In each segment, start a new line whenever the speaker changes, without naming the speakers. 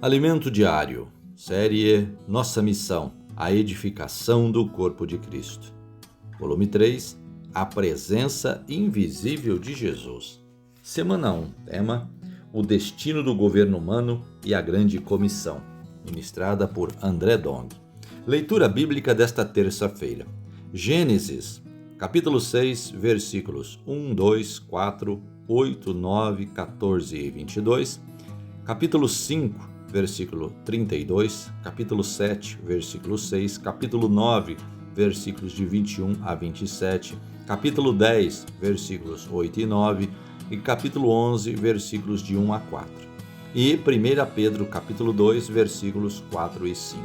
Alimento Diário, série Nossa Missão, a edificação do corpo de Cristo. Volume 3, a presença invisível de Jesus. Semana 1, tema, o destino do governo humano e a grande comissão, ministrada por André Dong. Leitura bíblica desta terça-feira. Gênesis, capítulo 6, versículos 1, 2, 4, 8, 9, 14 e 22, capítulo 5, versículo 32, capítulo 7, versículo 6, capítulo 9, versículos de 21 a 27, capítulo 10, versículos 8 e 9 e capítulo 11, versículos de 1 a 4. E 1 Pedro, capítulo 2, versículos 4 e 5.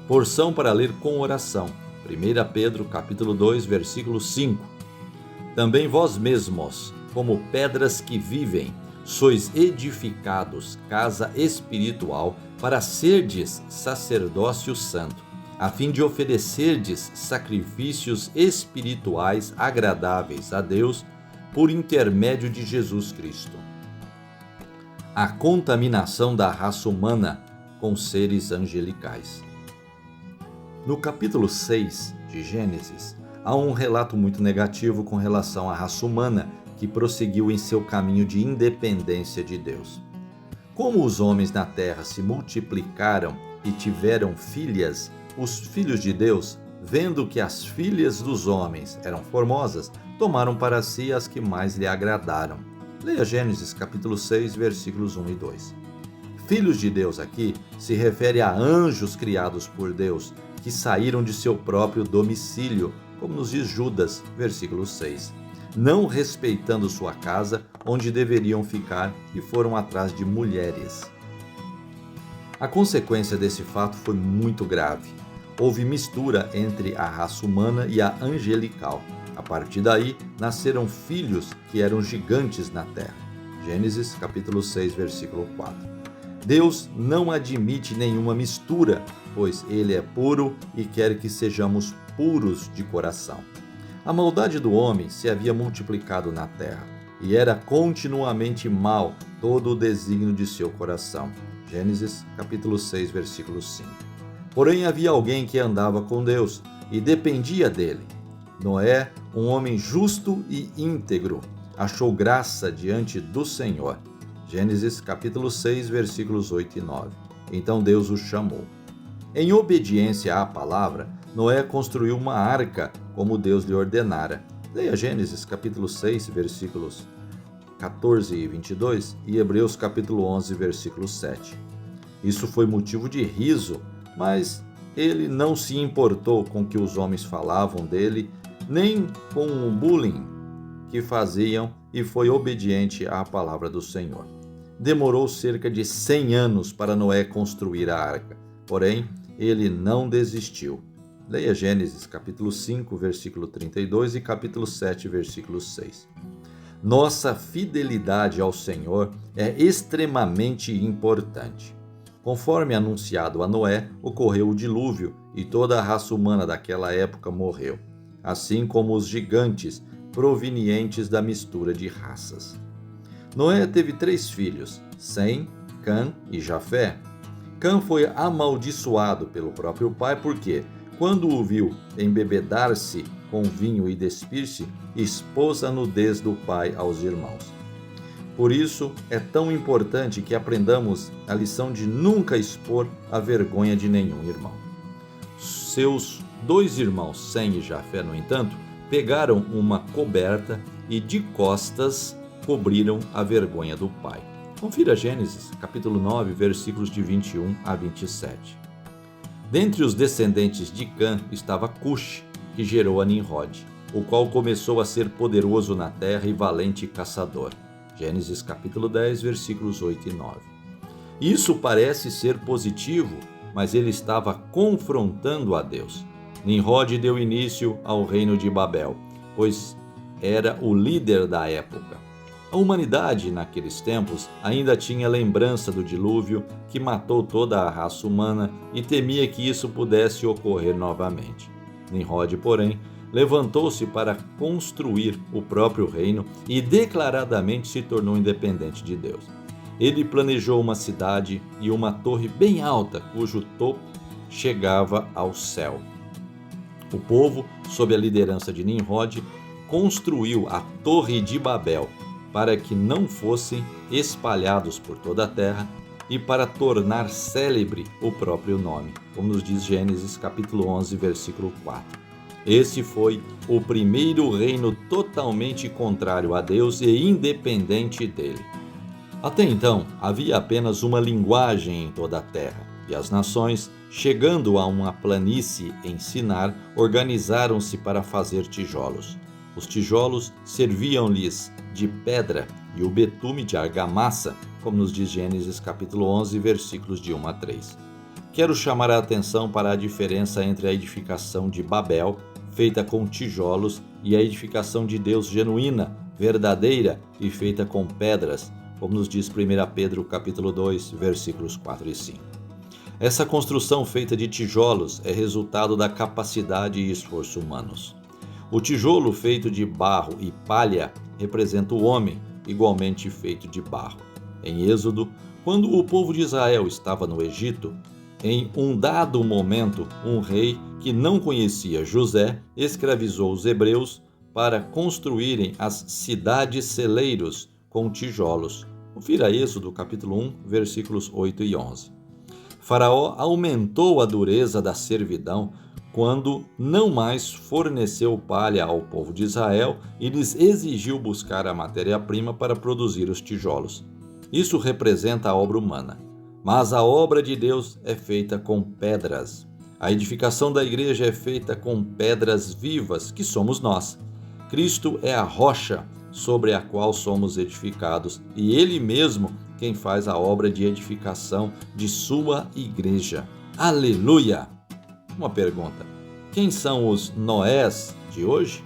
Porção para ler com oração. 1 Pedro, capítulo 2, versículo 5. Também vós mesmos, como pedras que vivem, sois edificados casa espiritual para serdes sacerdócio santo, a fim de oferecerdes sacrifícios espirituais agradáveis a Deus por intermédio de Jesus Cristo. A contaminação da raça humana com seres angelicais. No capítulo 6 de Gênesis, há um relato muito negativo com relação à raça humana que prosseguiu em seu caminho de independência de Deus. Como os homens na terra se multiplicaram e tiveram filhas, os filhos de Deus, vendo que as filhas dos homens eram formosas, tomaram para si as que mais lhe agradaram. Leia Gênesis capítulo 6, versículos 1 e 2. Filhos de Deus aqui se refere a anjos criados por Deus, que saíram de seu próprio domicílio, como nos diz Judas, versículo 6. Não respeitando sua casa, onde deveriam ficar, e foram atrás de mulheres. A consequência desse fato foi muito grave. Houve mistura entre a raça humana e a angelical. A partir daí, nasceram filhos que eram gigantes na terra. Gênesis capítulo 6, versículo 4. Deus não admite nenhuma mistura, pois Ele é puro e quer que sejamos puros de coração. A maldade do homem se havia multiplicado na terra, e era continuamente mal todo o desígnio de seu coração. Gênesis capítulo 6, versículo 5. Porém havia alguém que andava com Deus e dependia dele. Noé, um homem justo e íntegro, achou graça diante do Senhor. Gênesis capítulo 6, versículos 8 e 9. Então Deus o chamou. Em obediência à palavra, Noé construiu uma arca, como Deus lhe ordenara. Leia Gênesis capítulo 6, versículos 14 e 22 e Hebreus capítulo 11, versículo 7. Isso foi motivo de riso, mas ele não se importou com o que os homens falavam dele, nem com o bullying que faziam, e foi obediente à palavra do Senhor. Demorou cerca de 100 anos para Noé construir a arca, porém ele não desistiu. Leia Gênesis capítulo 5, versículo 32 e capítulo 7, versículo 6. Nossa fidelidade ao Senhor é extremamente importante. Conforme anunciado a Noé, ocorreu o dilúvio e toda a raça humana daquela época morreu, assim como os gigantes provenientes da mistura de raças. Noé teve 3 filhos, Sem, Cã e Jafé. Cã foi amaldiçoado pelo próprio pai porque, quando o viu embebedar-se com vinho e despir-se, expôs a nudez do pai aos irmãos. Por isso, é tão importante que aprendamos a lição de nunca expor a vergonha de nenhum irmão. Seus 2 irmãos, Sem e Jafé, no entanto, pegaram uma coberta e de costas cobriram a vergonha do pai. Confira Gênesis, capítulo 9, versículos de 21 a 27. Dentre os descendentes de Cã estava Cush, que gerou a Nimrod, o qual começou a ser poderoso na terra e valente caçador. Gênesis capítulo 10, versículos 8 e 9. Isso parece ser positivo, mas ele estava confrontando a Deus. Nimrod deu início ao reino de Babel, pois era o líder da época. A humanidade, naqueles tempos, ainda tinha lembrança do dilúvio que matou toda a raça humana e temia que isso pudesse ocorrer novamente. Nimrod, porém, levantou-se para construir o próprio reino e declaradamente se tornou independente de Deus. Ele planejou uma cidade e uma torre bem alta, cujo topo chegava ao céu. O povo, sob a liderança de Nimrod, construiu a Torre de Babel para que não fossem espalhados por toda a terra e para tornar célebre o próprio nome, como nos diz Gênesis capítulo 11, versículo 4. Esse foi o primeiro reino totalmente contrário a Deus e independente dele. Até então, havia apenas uma linguagem em toda a terra, e as nações, chegando a uma planície em Sinar, organizaram-se para fazer tijolos. Os tijolos serviam-lhes de pedra e o betume de argamassa, como nos diz Gênesis capítulo 11, versículos de 1 a 3. Quero chamar a atenção para a diferença entre a edificação de Babel, feita com tijolos, e a edificação de Deus genuína, verdadeira e feita com pedras, como nos diz 1 Pedro capítulo 2, versículos 4 e 5. Essa construção feita de tijolos é resultado da capacidade e esforço humanos. O tijolo feito de barro e palha representa o homem, igualmente feito de barro. Em Êxodo, quando o povo de Israel estava no Egito, em um dado momento, um rei que não conhecia José escravizou os hebreus para construírem as cidades-celeiros com tijolos. Confira Êxodo capítulo 1, versículos 8 e 11. Faraó aumentou a dureza da servidão quando não mais forneceu palha ao povo de Israel e lhes exigiu buscar a matéria-prima para produzir os tijolos. Isso representa a obra humana, mas a obra de Deus é feita com pedras. A edificação da igreja é feita com pedras vivas, que somos nós. Cristo é a rocha sobre a qual somos edificados e Ele mesmo quem faz a obra de edificação de sua igreja. Aleluia! Uma pergunta: quem são os Noés de hoje?